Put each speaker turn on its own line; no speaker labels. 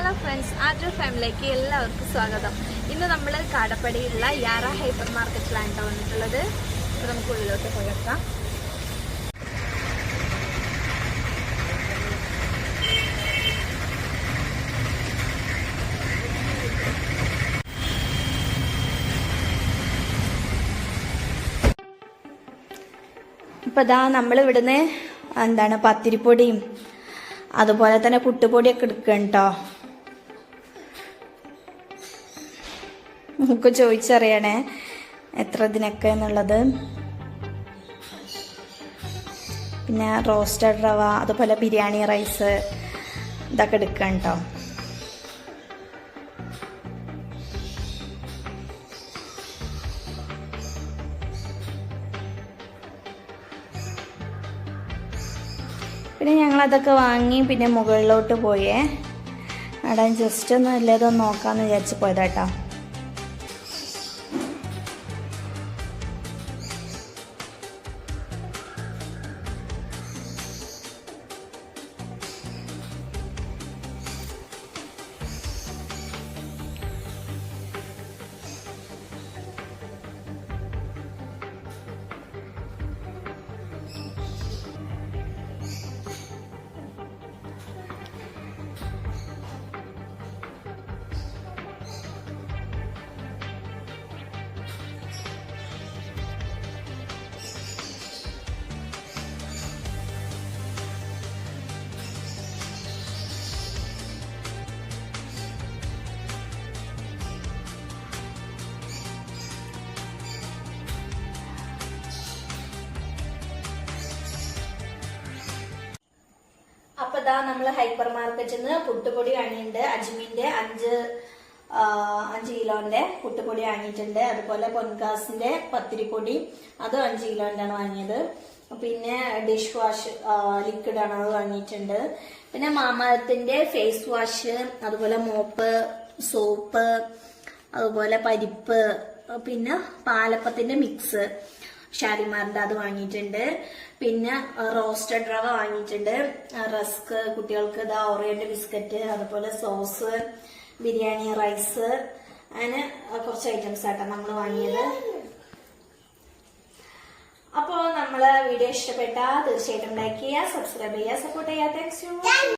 Hello friends, ആദ്യ ഫാമിലിയിലേക്ക് എല്ലാവർക്കും സ്വാഗതം. ഇന്ന് നമ്മൾ കാടപ്പടിയുള്ള യാറ ഹൈപ്പർ മാർക്കറ്റിലാണ് വന്നിട്ടുള്ളത്. അപ്പോൾ നമുക്ക് ഉള്ളിലോട്ട് പോയേക്കാം. ഇപ്പം ഇതാ നമ്മളിവിടുന്ന് പത്തിരിപ്പൊടിയും അതുപോലെ തന്നെ പുട്ടുപൊടിയൊക്കെ എടുക്കണം കേട്ടോ. നമുക്ക് ചോദിച്ചറിയണേ എത്ര ഇതിനൊക്കെ എന്നുള്ളത്. പിന്നെ റോസ്റ്റഡ് റവ, അതുപോലെ ബിരിയാണി റൈസ് ഇതൊക്കെ എടുക്കണം കേട്ടോ. പിന്നെ ഞങ്ങളതൊക്കെ വാങ്ങി പിന്നെ മുകളിലോട്ട് പോയേ. അവിടെ ജസ്റ്റ് ഒന്ന് എല്ലാതൊന്ന് നോക്കാമെന്ന് വിചാരിച്ച് പോയതാട്ടോ. അപ്പൊ ഇതാ നമ്മള് ഹൈപ്പർ മാർക്കറ്റിൽ നിന്ന് പുട്ടുപൊടി വാങ്ങിയിട്ടുണ്ട്. അജ്മിന്റെ 5 കിലോന്റെ പുട്ടുപൊടി വാങ്ങിയിട്ടുണ്ട്. അതുപോലെ പൊൻകാസിന്റെ പത്തിരിപ്പൊടി അത് 5 കിലോന്റെ ആണ് വാങ്ങിയത്. പിന്നെ ഡിഷ് വാഷ് ലിക്വിഡ് ആണ്, അത് വാങ്ങിയിട്ടുണ്ട്. പിന്നെ മാമത്തിന്റെ ഫേസ് വാഷ്, അതുപോലെ മോപ്പ്, സോപ്പ്, അതുപോലെ പരിപ്പ്, പിന്നെ പാലപ്പത്തിന്റെ മിക്സ് ഷാലിമാറിന്റെ അത് വാങ്ങിയിട്ടുണ്ട്. പിന്നെ റോസ്റ്റഡ് റവ വാങ്ങിയിട്ടുണ്ട്. റസ്ക്, കുട്ടികൾക്ക് ഇതാ ഓറിയന്റ് ബിസ്ക്കറ്റ്, അതുപോലെ സോസ്, ബിരിയാണി റൈസ്, അങ്ങനെ കുറച്ച് ഐറ്റംസ് ആയിട്ടാണ് നമ്മൾ വാങ്ങിയത്. അപ്പോൾ നമ്മള് വീഡിയോ ഇഷ്ടപ്പെട്ടാൽ തീർച്ചയായിട്ടും ലൈക്ക് ചെയ്യുക, സബ്സ്ക്രൈബ് ചെയ്യുക, സപ്പോർട്ട് ചെയ്യുക. താങ്ക്സ്.